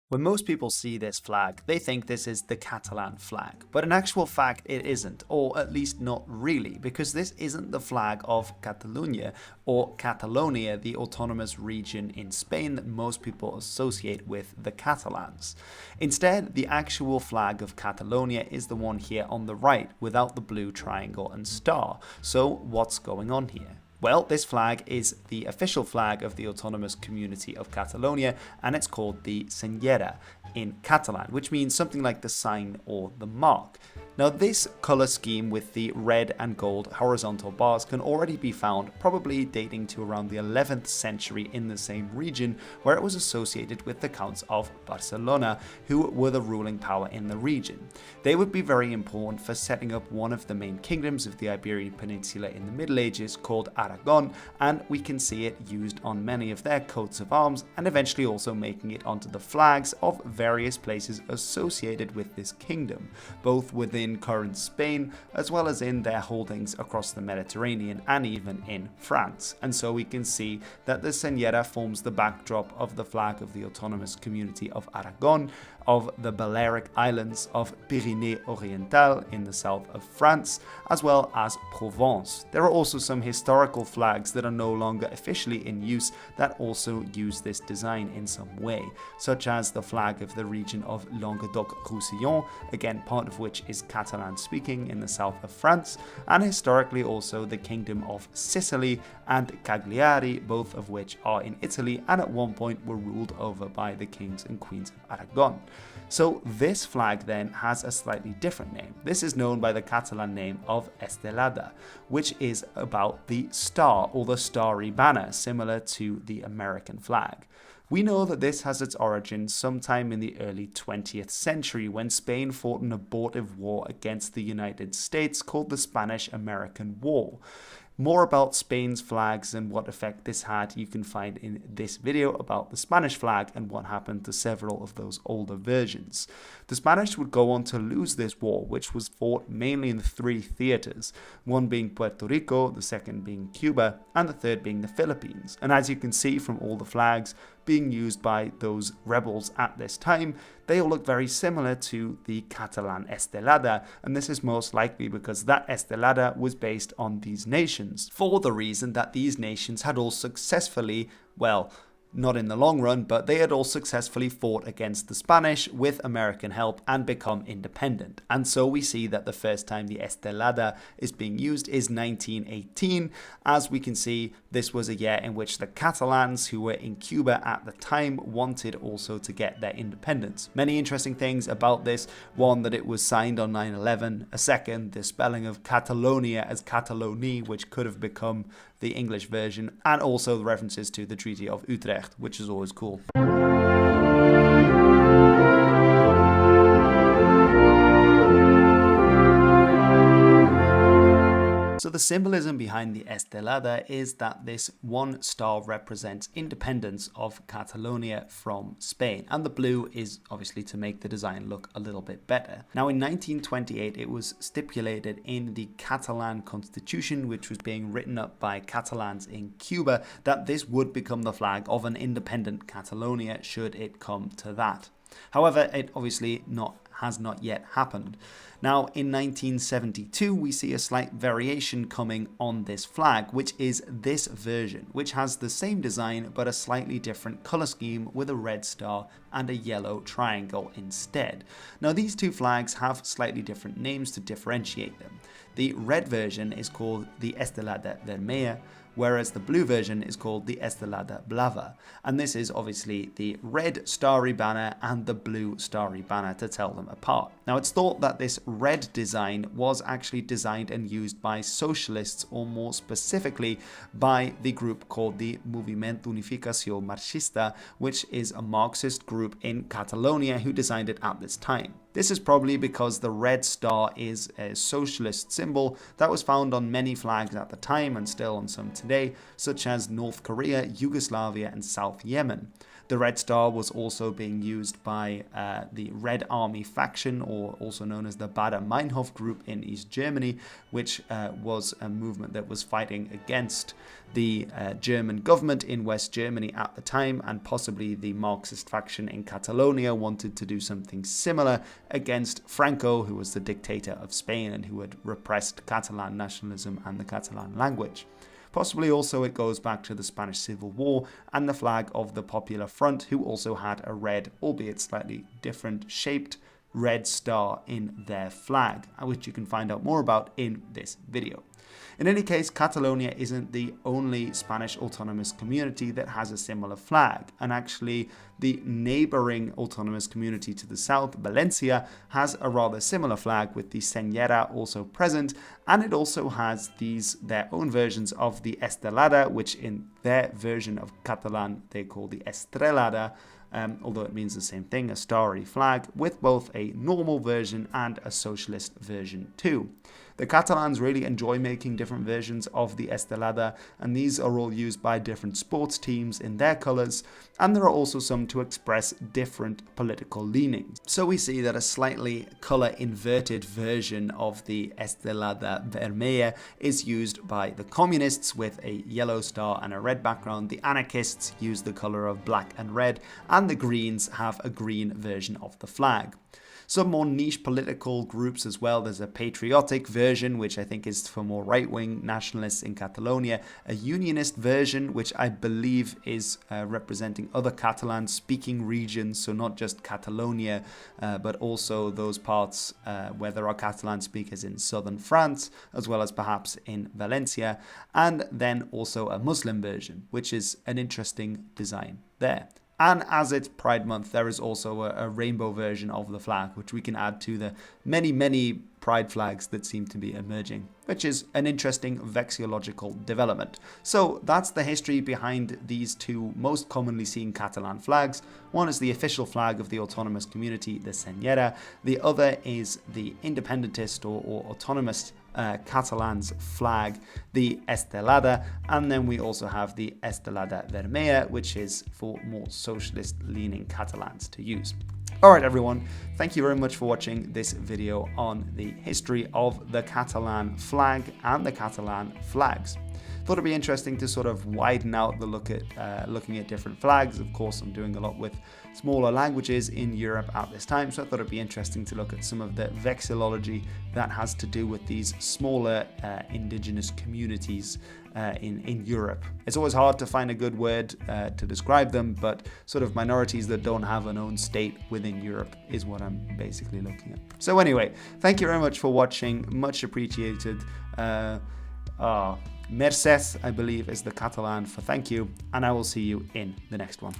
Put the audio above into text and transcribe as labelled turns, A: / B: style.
A: When most people see this flag, they think this is the Catalan flag, but in actual fact it isn't, or at least not really, because this isn't the flag of Catalunya or Catalonia, the autonomous region in Spain that most people associate with the Catalans. Instead, the actual flag of Catalonia is the one here on the right, without the blue triangle and star. So what's going on here? Well, this flag is the official flag of the autonomous community of Catalonia, and it's called the Senyera in Catalan, which means something like the sign or the mark. Now, this colour scheme with the red and gold horizontal bars can already be found, probably dating to around the 11th century in the same region, where it was associated with the Counts of Barcelona, who were the ruling power in the region. They would be very important for setting up one of the main kingdoms of the Iberian Peninsula in the Middle Ages called Aragon, and we can see it used on many of their coats of arms, and eventually also making it onto the flags of various places associated with this kingdom, both within current Spain as well as in their holdings across the Mediterranean and even in France. And so we can see that the Senyera forms the backdrop of the flag of the autonomous community of Aragon, of the Balearic Islands, of Pyrénées Oriental in the south of France, as well as Provence. There are also some historical flags that are no longer officially in use that also use this design in some way, such as the flag of the region of Languedoc-Roussillon, again part of which is Catalan speaking in the south of France, and historically also the Kingdom of Sicily and Cagliari, both of which are in Italy and at one point were ruled over by the kings and queens of Aragon. So this flag then has a slightly different name. This is known by the Catalan name of Estelada, which is about the star or the starry banner, similar to the American flag. We know that this has its origins sometime in the early 20th century when Spain fought an abortive war against the United States called the Spanish-American War. More about Spain's flags and what effect this had you can find in this video about the Spanish flag and what happened to several of those older versions. The Spanish would go on to lose this war, which was fought mainly in 3 theatres, one being Puerto Rico, the second being Cuba, and the third being the Philippines. And as you can see from all the flags being used by those rebels at this time, they all look very similar to the Catalan Estelada, and this is most likely because that Estelada was based on these nations, for the reason that these nations had all successfully, well, not in the long run, but they had all successfully fought against the Spanish with American help and become independent. And so we see that the first time the Estelada is being used is 1918. As we can see, this was a year in which the Catalans, who were in Cuba at the time, wanted also to get their independence. Many interesting things about this. One, that it was signed on 9/11. A second, the spelling of Catalonia as Catalonie, which could have become the English version, and also the references to the Treaty of Utrecht, which is always cool. So the symbolism behind the Estelada is that this one star represents independence of Catalonia from Spain, and the blue is obviously to make the design look a little bit better. Now in 1928 it was stipulated in the Catalan constitution, which was being written up by Catalans in Cuba, that this would become the flag of an independent Catalonia should it come to that. However, it obviously has not yet happened. Now, in 1972, we see a slight variation coming on this flag, which is this version, which has the same design but a slightly different color scheme with a red star and a yellow triangle instead. Now, these two flags have slightly different names to differentiate them. The red version is called the Estelada Vermella, whereas the blue version is called the Estelada Blaue. And this is obviously the red starry banner and the blue starry banner to tell them apart. Now, it's thought that this red design was actually designed and used by socialists, or more specifically by the group called the Moviment d'Unificació Marxista, which is a Marxist group in Catalonia who designed it at this time. This is probably because the red star is a socialist symbol that was found on many flags at the time and still on some today, such as North Korea, Yugoslavia, and South Yemen. The red star was also being used by the Red Army faction, or also known as the Baader-Meinhof group in East Germany, which was a movement that was fighting against the German government in West Germany at the time, and possibly the Marxist faction in Catalonia wanted to do something similar against Franco, who was the dictator of Spain and who had repressed Catalan nationalism and the Catalan language. Possibly also it goes back to the Spanish Civil War and the flag of the Popular Front, who also had a red, albeit slightly different shaped, red star in their flag, which you can find out more about in this video. In any case, Catalonia isn't the only Spanish autonomous community that has a similar flag, and actually the neighboring autonomous community to the south, Valencia, has a rather similar flag with the Senyera also present, and it also has their own versions of the Estelada, which in their version of Catalan they call the Estrelada, although it means the same thing, a starry flag, with both a normal version and a socialist version too. The Catalans really enjoy making different versions of the Estelada, and these are all used by different sports teams in their colours, and there are also some to express different political leanings. So we see that a slightly colour inverted version of the Estelada Vermella is used by the communists with a yellow star and a red background, the anarchists use the colour of black and red, and the Greens have a green version of the flag. Some more niche political groups as well. There's a patriotic version, which I think is for more right-wing nationalists in Catalonia. A unionist version, which I believe is representing other Catalan-speaking regions, so not just Catalonia, but also those parts where there are Catalan speakers in southern France, as well as perhaps in Valencia. And then also a Muslim version, which is an interesting design there. And as it's Pride Month, there is also a rainbow version of the flag, which we can add to the many, many pride flags that seem to be emerging, which is an interesting vexillological development. So that's the history behind these two most commonly seen Catalan flags. One is the official flag of the autonomous community, the Senyera. The other is the independentist or autonomous Catalans flag, the Estelada, and then we also have the Estelada Vermella, which is for more socialist leaning Catalans to use. Alright everyone, thank you very much for watching this video on the history of the Catalan flag and the Catalan flags. Thought it'd be interesting to sort of widen out the look at looking at different flags. Of course, I'm doing a lot with smaller languages in Europe at this time, so I thought it'd be interesting to look at some of the vexillology that has to do with these smaller indigenous communities in Europe. It's always hard to find a good word to describe them, but sort of minorities that don't have an own state within Europe is what I'm basically looking at. So anyway, thank you very much for watching, much appreciated. Mercès, I believe, is the Catalan for thank you, and I will see you in the next one.